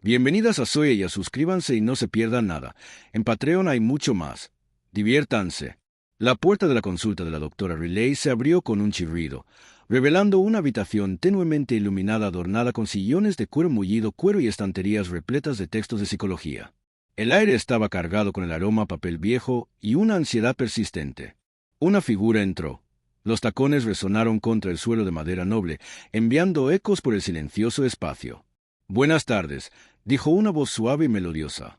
Bienvenidas a Soy Ella, suscríbanse y no se pierdan nada. En Patreon hay mucho más. Diviértanse. La puerta de la consulta de la doctora Riley se abrió con un chirrido, revelando una habitación tenuemente iluminada adornada con sillones de cuero mullido, cuero y estanterías repletas de textos de psicología. El aire estaba cargado con el aroma a papel viejo y una ansiedad persistente. Una figura entró. Los tacones resonaron contra el suelo de madera noble, enviando ecos por el silencioso espacio. «Buenas tardes», dijo una voz suave y melodiosa.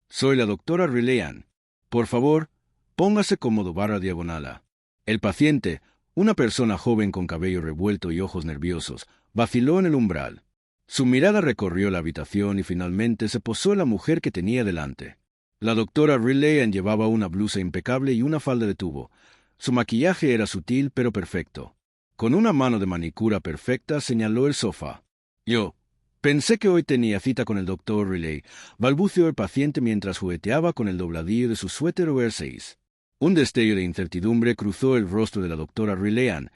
«Soy la doctora Riley. Por favor, póngase cómodo /diagonala». El paciente, una persona joven con cabello revuelto y ojos nerviosos, vaciló en el umbral. Su mirada recorrió la habitación y finalmente se posó en la mujer que tenía delante. La doctora Riley llevaba una blusa impecable y una falda de tubo. Su maquillaje era sutil pero perfecto. Con una mano de manicura perfecta señaló el sofá. «Yo pensé que hoy tenía cita con el doctor Riley», balbuceó el paciente mientras jugueteaba con el dobladillo de su suéter oversize. Un destello de incertidumbre cruzó el rostro de la doctora Riley,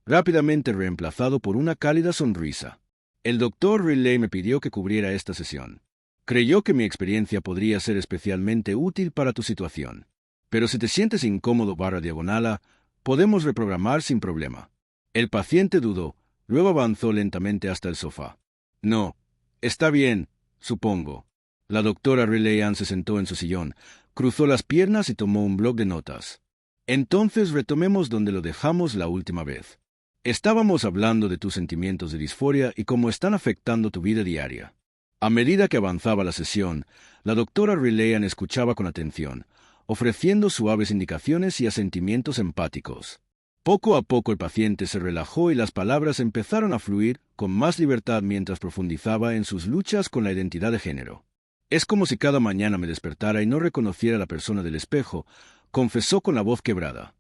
rápidamente reemplazado por una cálida sonrisa. «El doctor Riley me pidió que cubriera esta sesión. Creyó que mi experiencia podría ser especialmente útil para tu situación. Pero si te sientes incómodo /diagonala, podemos reprogramar sin problema». El paciente dudó, luego avanzó lentamente hasta el sofá. «No, está bien, supongo». La doctora Riley se sentó en su sillón, cruzó las piernas y tomó un bloc de notas. «Entonces retomemos donde lo dejamos la última vez. Estábamos hablando de tus sentimientos de disforia y cómo están afectando tu vida diaria». A medida que avanzaba la sesión, la doctora Riley escuchaba con atención, ofreciendo suaves indicaciones y asentimientos empáticos. Poco a poco el paciente se relajó y las palabras empezaron a fluir con más libertad mientras profundizaba en sus luchas con la identidad de género. «Es como si cada mañana me despertara y no reconociera a la persona del espejo», confesó con la voz quebrada.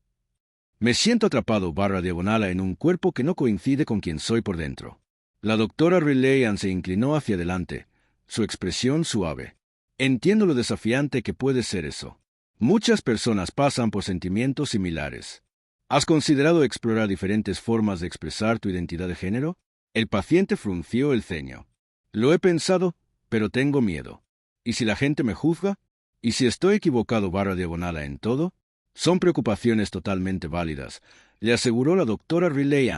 «Me siento atrapado /diagonala en un cuerpo que no coincide con quien soy por dentro». La doctora Riley se inclinó hacia adelante, su expresión suave. «Entiendo lo desafiante que puede ser eso. Muchas personas pasan por sentimientos similares. ¿Has considerado explorar diferentes formas de expresar tu identidad de género?» El paciente frunció el ceño. «Lo he pensado, pero tengo miedo. ¿Y si la gente me juzga? ¿Y si estoy equivocado /diagonala en todo?» «Son preocupaciones totalmente válidas», le aseguró la doctora Riley.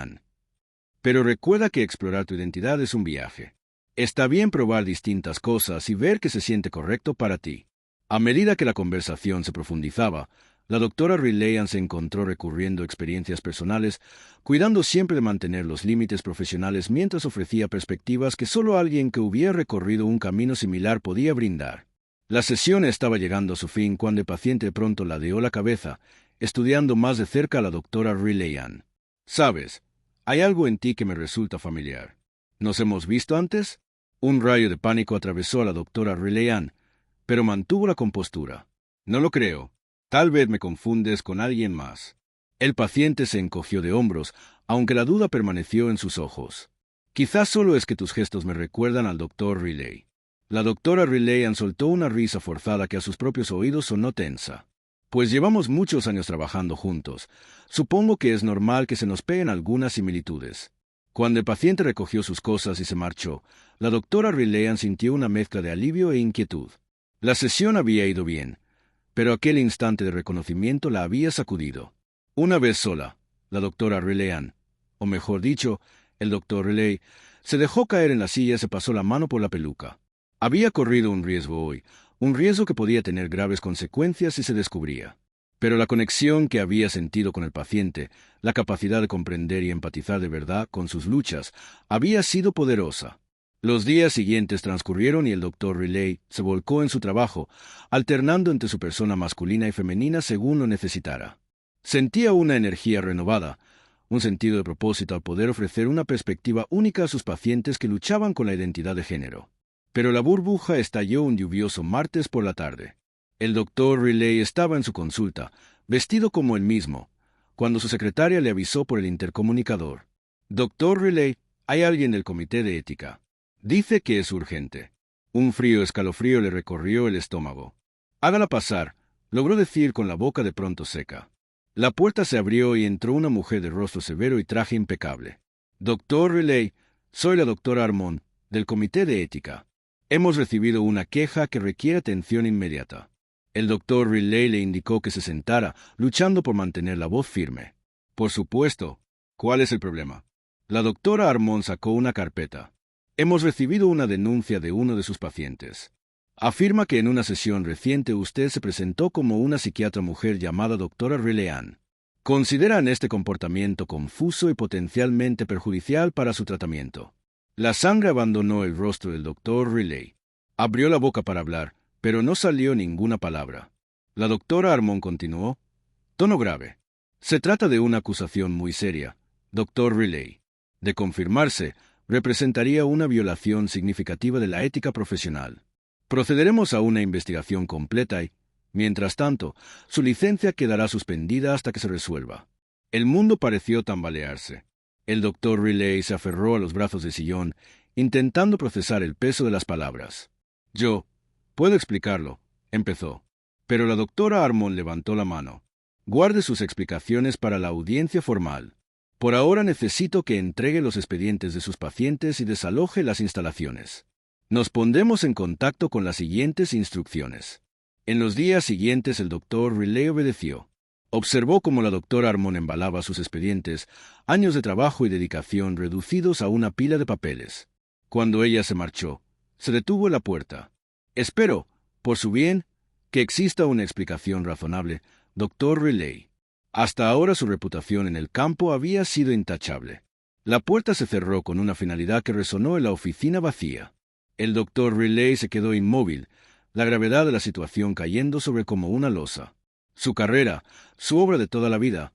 «Pero recuerda que explorar tu identidad es un viaje. Está bien probar distintas cosas y ver qué se siente correcto para ti». A medida que la conversación se profundizaba, la doctora Riley se encontró recurriendo a experiencias personales, cuidando siempre de mantener los límites profesionales mientras ofrecía perspectivas que solo alguien que hubiera recorrido un camino similar podía brindar. La sesión estaba llegando a su fin cuando el paciente pronto ladeó la cabeza, estudiando más de cerca a la doctora Riley. «¿Sabes? Hay algo en ti que me resulta familiar. ¿Nos hemos visto antes?» Un rayo de pánico atravesó a la doctora Riley, pero mantuvo la compostura. «No lo creo. Tal vez me confundes con alguien más». El paciente se encogió de hombros, aunque la duda permaneció en sus ojos. «Quizás solo es que tus gestos me recuerdan al doctor Riley». La doctora Riley soltó una risa forzada que a sus propios oídos sonó tensa. «Pues llevamos muchos años trabajando juntos. Supongo que es normal que se nos peguen algunas similitudes». Cuando el paciente recogió sus cosas y se marchó, la doctora Riley sintió una mezcla de alivio e inquietud. La sesión había ido bien, pero aquel instante de reconocimiento la había sacudido. Una vez sola, la doctora Riley, o mejor dicho, el doctor Riley, se dejó caer en la silla y se pasó la mano por la peluca. Había corrido un riesgo hoy, un riesgo que podía tener graves consecuencias si se descubría. Pero la conexión que había sentido con el paciente, la capacidad de comprender y empatizar de verdad con sus luchas, había sido poderosa. Los días siguientes transcurrieron y el doctor Riley se volcó en su trabajo, alternando entre su persona masculina y femenina según lo necesitara. Sentía una energía renovada, un sentido de propósito al poder ofrecer una perspectiva única a sus pacientes que luchaban con la identidad de género. Pero la burbuja estalló un lluvioso martes por la tarde. El doctor Riley estaba en su consulta, vestido como él mismo, cuando su secretaria le avisó por el intercomunicador. «Doctor Riley, hay alguien del comité de ética. Dice que es urgente». Un frío escalofrío le recorrió el estómago. «Hágala pasar», logró decir con la boca de pronto seca. La puerta se abrió y entró una mujer de rostro severo y traje impecable. «Doctor Riley, soy la doctora Armond, del comité de ética». Hemos recibido una queja que requiere atención inmediata. El doctor Riley le indicó que se sentara, luchando por mantener la voz firme. Por supuesto. ¿Cuál es el problema? La doctora Armon sacó una carpeta. Hemos recibido una denuncia de uno de sus pacientes. Afirma que en una sesión reciente usted se presentó como una psiquiatra mujer llamada doctora Riley. Consideran este comportamiento confuso y potencialmente perjudicial para su tratamiento. La sangre abandonó el rostro del doctor Riley. Abrió la boca para hablar, pero no salió ninguna palabra. La doctora Armon continuó. Tono grave. Se trata de una acusación muy seria, doctor Riley. De confirmarse, representaría una violación significativa de la ética profesional. Procederemos a una investigación completa y, mientras tanto, su licencia quedará suspendida hasta que se resuelva. El mundo pareció tambalearse. El doctor Riley se aferró a los brazos del sillón, intentando procesar el peso de las palabras. Yo puedo explicarlo, empezó. Pero la doctora Armon levantó la mano. Guarde sus explicaciones para la audiencia formal. Por ahora necesito que entregue los expedientes de sus pacientes y desaloje las instalaciones. Nos pondremos en contacto con las siguientes instrucciones. En los días siguientes el doctor Riley obedeció. Observó cómo la doctora Armon embalaba sus expedientes, años de trabajo y dedicación reducidos a una pila de papeles. Cuando ella se marchó, se detuvo en la puerta. Espero, por su bien, que exista una explicación razonable, doctor Riley. Hasta ahora su reputación en el campo había sido intachable. La puerta se cerró con una finalidad que resonó en la oficina vacía. El doctor Riley se quedó inmóvil, la gravedad de la situación cayendo sobre como una losa. Su carrera, su obra de toda la vida,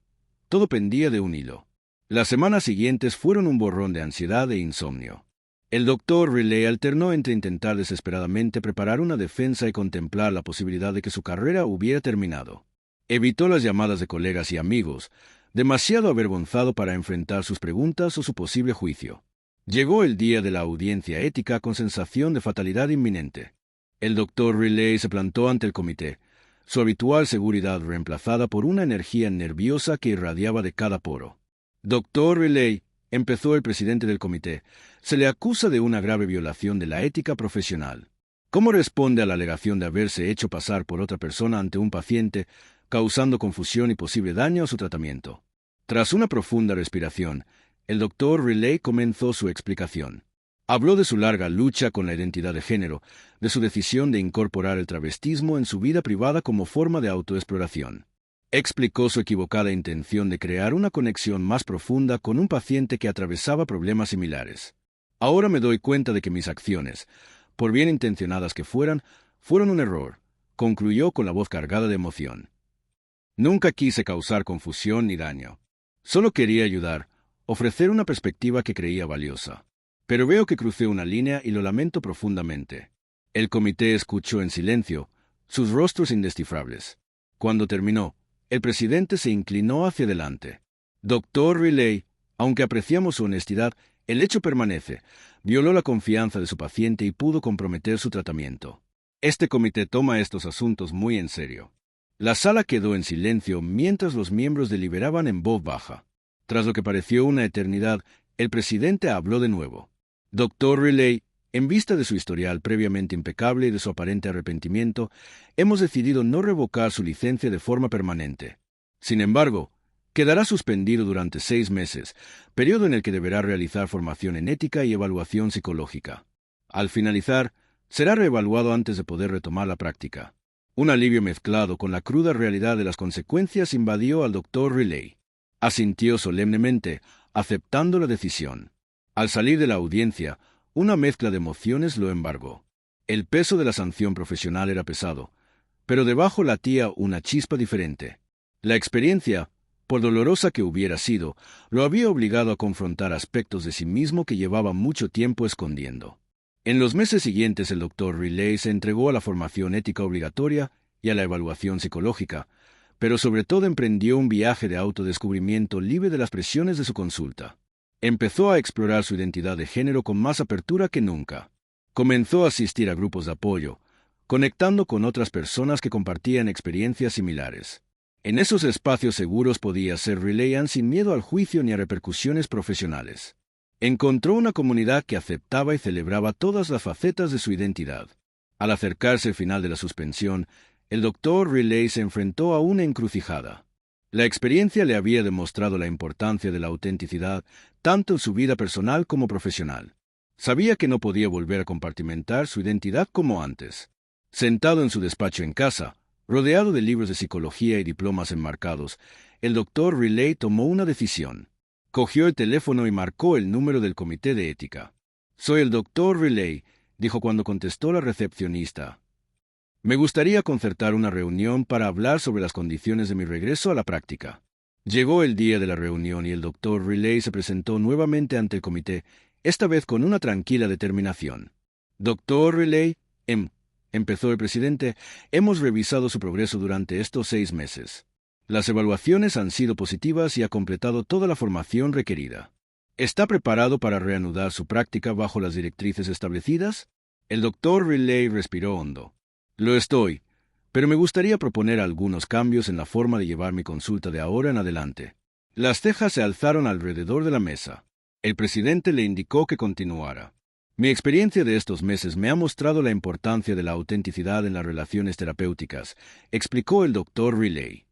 todo pendía de un hilo. Las semanas siguientes fueron un borrón de ansiedad e insomnio. El doctor Riley alternó entre intentar desesperadamente preparar una defensa y contemplar la posibilidad de que su carrera hubiera terminado. Evitó las llamadas de colegas y amigos, demasiado avergonzado para enfrentar sus preguntas o su posible juicio. Llegó el día de la audiencia ética con sensación de fatalidad inminente. El doctor Riley se plantó ante el comité, su habitual seguridad reemplazada por una energía nerviosa que irradiaba de cada poro. Doctor Riley, empezó el presidente del comité, se le acusa de una grave violación de la ética profesional. ¿Cómo responde a la alegación de haberse hecho pasar por otra persona ante un paciente, causando confusión y posible daño a su tratamiento? Tras una profunda respiración, el doctor Riley comenzó su explicación. Habló de su larga lucha con la identidad de género, de su decisión de incorporar el travestismo en su vida privada como forma de autoexploración. Explicó su equivocada intención de crear una conexión más profunda con un paciente que atravesaba problemas similares. Ahora me doy cuenta de que mis acciones, por bien intencionadas que fueron un error, concluyó con la voz cargada de emoción. Nunca quise causar confusión ni daño. Solo quería ayudar, ofrecer una perspectiva que creía valiosa. Pero veo que crucé una línea y lo lamento profundamente. El comité escuchó en silencio, sus rostros indescifrables. Cuando terminó, el presidente se inclinó hacia adelante. Doctor Riley, aunque apreciamos su honestidad, el hecho permanece. Violó la confianza de su paciente y pudo comprometer su tratamiento. Este comité toma estos asuntos muy en serio. La sala quedó en silencio mientras los miembros deliberaban en voz baja. Tras lo que pareció una eternidad, el presidente habló de nuevo. Doctor Riley, en vista de su historial previamente impecable y de su aparente arrepentimiento, hemos decidido no revocar su licencia de forma permanente. Sin embargo, quedará suspendido durante 6 meses, periodo en el que deberá realizar formación en ética y evaluación psicológica. Al finalizar, será reevaluado antes de poder retomar la práctica. Un alivio mezclado con la cruda realidad de las consecuencias invadió al doctor Riley. Asintió solemnemente, aceptando la decisión. Al salir de la audiencia, una mezcla de emociones lo embargó. El peso de la sanción profesional era pesado, pero debajo latía una chispa diferente. La experiencia, por dolorosa que hubiera sido, lo había obligado a confrontar aspectos de sí mismo que llevaba mucho tiempo escondiendo. En los meses siguientes el doctor Riley se entregó a la formación ética obligatoria y a la evaluación psicológica, pero sobre todo emprendió un viaje de autodescubrimiento libre de las presiones de su consulta. Empezó a explorar su identidad de género con más apertura que nunca. Comenzó a asistir a grupos de apoyo, conectando con otras personas que compartían experiencias similares. En esos espacios seguros podía ser Riley sin miedo al juicio ni a repercusiones profesionales. Encontró una comunidad que aceptaba y celebraba todas las facetas de su identidad. Al acercarse el final de la suspensión, el Dr. Riley se enfrentó a una encrucijada. La experiencia le había demostrado la importancia de la autenticidad, tanto en su vida personal como profesional. Sabía que no podía volver a compartimentar su identidad como antes. Sentado en su despacho en casa, rodeado de libros de psicología y diplomas enmarcados, el Dr. Riley tomó una decisión. Cogió el teléfono y marcó el número del comité de ética. «Soy el Dr. Riley», dijo cuando contestó la recepcionista. «Me gustaría concertar una reunión para hablar sobre las condiciones de mi regreso a la práctica». Llegó el día de la reunión y el Dr. Riley se presentó nuevamente ante el comité, esta vez con una tranquila determinación. «Dr. Riley», empezó el presidente, «hemos revisado su progreso durante estos 6 meses. Las evaluaciones han sido positivas y ha completado toda la formación requerida. ¿Está preparado para reanudar su práctica bajo las directrices establecidas?» El Dr. Riley respiró hondo. «Lo estoy, pero me gustaría proponer algunos cambios en la forma de llevar mi consulta de ahora en adelante». Las cejas se alzaron alrededor de la mesa. El presidente le indicó que continuara. «Mi experiencia de estos meses me ha mostrado la importancia de la autenticidad en las relaciones terapéuticas», explicó el Dr. Riley.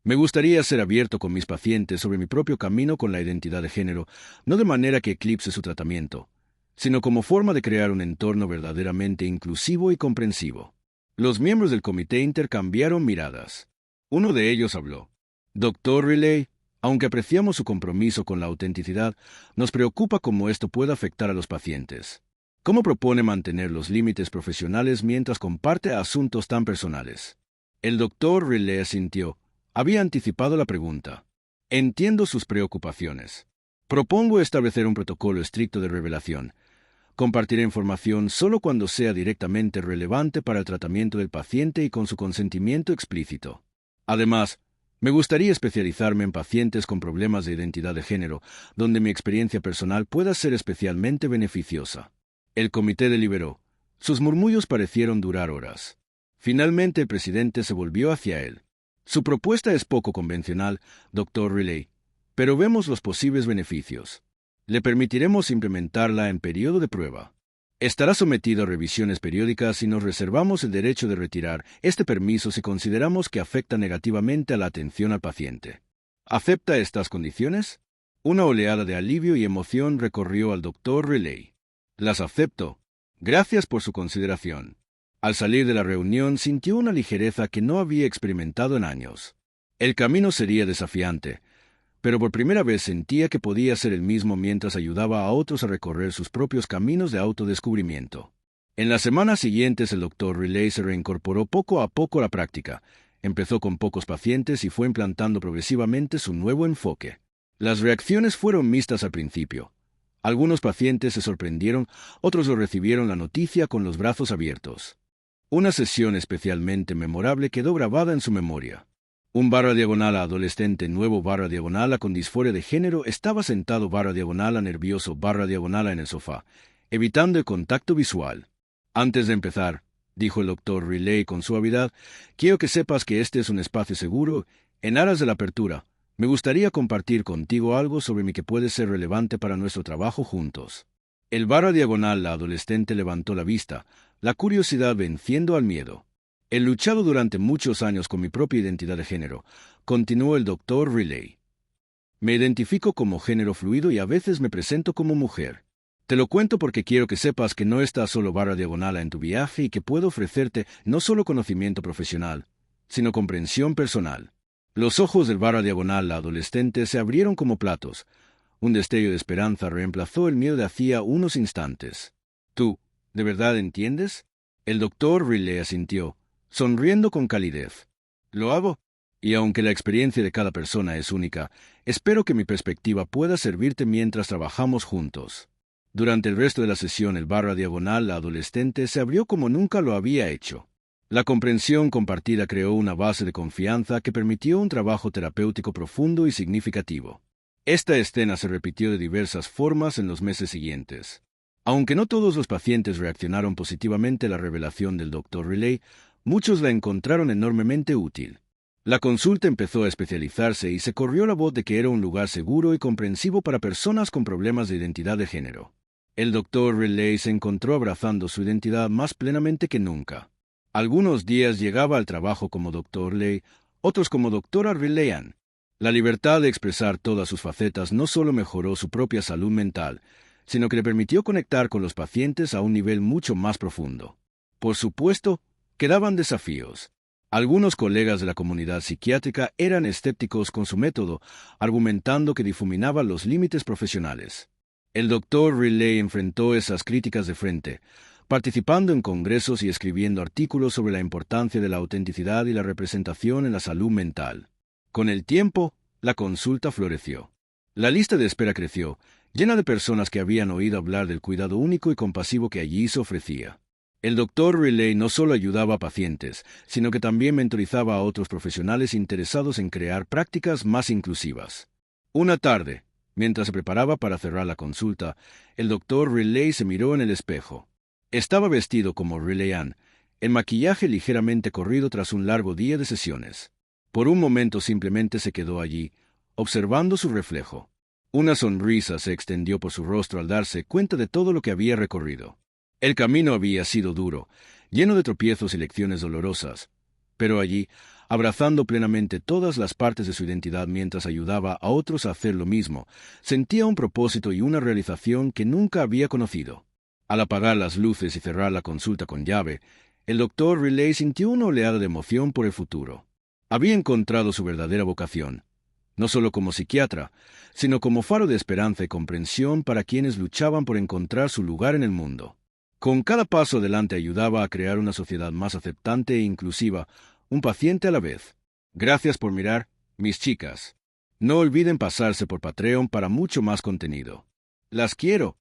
«Me gustaría ser abierto con mis pacientes sobre mi propio camino con la identidad de género, no de manera que eclipse su tratamiento, sino como forma de crear un entorno verdaderamente inclusivo y comprensivo». Los miembros del comité intercambiaron miradas. Uno de ellos habló. «Dr. Riley, aunque apreciamos su compromiso con la autenticidad, nos preocupa cómo esto pueda afectar a los pacientes. ¿Cómo propone mantener los límites profesionales mientras comparte asuntos tan personales?» El Dr. Riley asintió. Había anticipado la pregunta. «Entiendo sus preocupaciones. Propongo establecer un protocolo estricto de revelación. Compartiré información solo cuando sea directamente relevante para el tratamiento del paciente y con su consentimiento explícito. Además, me gustaría especializarme en pacientes con problemas de identidad de género, donde mi experiencia personal pueda ser especialmente beneficiosa». El comité deliberó. Sus murmullos parecieron durar horas. Finalmente el presidente se volvió hacia él. «Su propuesta es poco convencional, Dr. Riley, pero vemos los posibles beneficios. Le permitiremos implementarla en periodo de prueba. Estará sometido a revisiones periódicas y nos reservamos el derecho de retirar este permiso si consideramos que afecta negativamente a la atención al paciente. ¿Acepta estas condiciones?» Una oleada de alivio y emoción recorrió al Dr. Riley. «Las acepto. Gracias por su consideración». Al salir de la reunión sintió una ligereza que no había experimentado en años. El camino sería desafiante, pero por primera vez sentía que podía ser el mismo mientras ayudaba a otros a recorrer sus propios caminos de autodescubrimiento. En las semanas siguientes el Dr. Riley se reincorporó poco a poco a la práctica. Empezó con pocos pacientes y fue implantando progresivamente su nuevo enfoque. Las reacciones fueron mixtas al principio. Algunos pacientes se sorprendieron, otros lo recibieron la noticia con los brazos abiertos. Una sesión especialmente memorable quedó grabada en su memoria. Un /diagonal a adolescente nuevo /diagonal a con disforia de género estaba sentado /diagonal a nervioso /diagonal a en el sofá, evitando el contacto visual. «Antes de empezar», dijo el Dr. Riley con suavidad, «quiero que sepas que este es un espacio seguro. En aras de la apertura, me gustaría compartir contigo algo sobre mí que puede ser relevante para nuestro trabajo juntos». El /diagonal la adolescente levantó la vista, la curiosidad venciendo al miedo. «He luchado durante muchos años con mi propia identidad de género», continuó el Dr. Riley. «Me identifico como género fluido y a veces me presento como mujer. Te lo cuento porque quiero que sepas que no estás solo /diagonal en tu viaje y que puedo ofrecerte no solo conocimiento profesional, sino comprensión personal». Los ojos del /diagonal la adolescente se abrieron como platos. Un destello de esperanza reemplazó el miedo de hacía unos instantes. «¿Tú, de verdad entiendes?» El Dr. Riley asintió, sonriendo con calidez. «Lo hago. Y aunque la experiencia de cada persona es única, espero que mi perspectiva pueda servirte mientras trabajamos juntos». Durante el resto de la sesión el /diagonal la adolescente se abrió como nunca lo había hecho. La comprensión compartida creó una base de confianza que permitió un trabajo terapéutico profundo y significativo. Esta escena se repitió de diversas formas en los meses siguientes. Aunque no todos los pacientes reaccionaron positivamente a la revelación del Dr. Riley, muchos la encontraron enormemente útil. La consulta empezó a especializarse y se corrió la voz de que era un lugar seguro y comprensivo para personas con problemas de identidad de género. El Dr. Riley se encontró abrazando su identidad más plenamente que nunca. Algunos días llegaba al trabajo como Dr. Ley, otros como Dra. Riley. La libertad de expresar todas sus facetas no solo mejoró su propia salud mental, sino que le permitió conectar con los pacientes a un nivel mucho más profundo. Por supuesto, quedaban desafíos. Algunos colegas de la comunidad psiquiátrica eran escépticos con su método, argumentando que difuminaba los límites profesionales. El Dr. Riley enfrentó esas críticas de frente, participando en congresos y escribiendo artículos sobre la importancia de la autenticidad y la representación en la salud mental. Con el tiempo, la consulta floreció. La lista de espera creció, llena de personas que habían oído hablar del cuidado único y compasivo que allí se ofrecía. El Dr. Riley no solo ayudaba a pacientes, sino que también mentorizaba a otros profesionales interesados en crear prácticas más inclusivas. Una tarde, mientras se preparaba para cerrar la consulta, el Dr. Riley se miró en el espejo. Estaba vestido como Riley-Ann, en maquillaje ligeramente corrido tras un largo día de sesiones. Por un momento simplemente se quedó allí, observando su reflejo. Una sonrisa se extendió por su rostro al darse cuenta de todo lo que había recorrido. El camino había sido duro, lleno de tropiezos y lecciones dolorosas, pero allí, abrazando plenamente todas las partes de su identidad mientras ayudaba a otros a hacer lo mismo, sentía un propósito y una realización que nunca había conocido. Al apagar las luces y cerrar la consulta con llave, el Dr. Riley sintió una oleada de emoción por el futuro. Había encontrado su verdadera vocación, no solo como psiquiatra, sino como faro de esperanza y comprensión para quienes luchaban por encontrar su lugar en el mundo. Con cada paso adelante ayudaba a crear una sociedad más aceptante e inclusiva, un paciente a la vez. Gracias por mirar, mis chicas. No olviden pasarse por Patreon para mucho más contenido. Las quiero.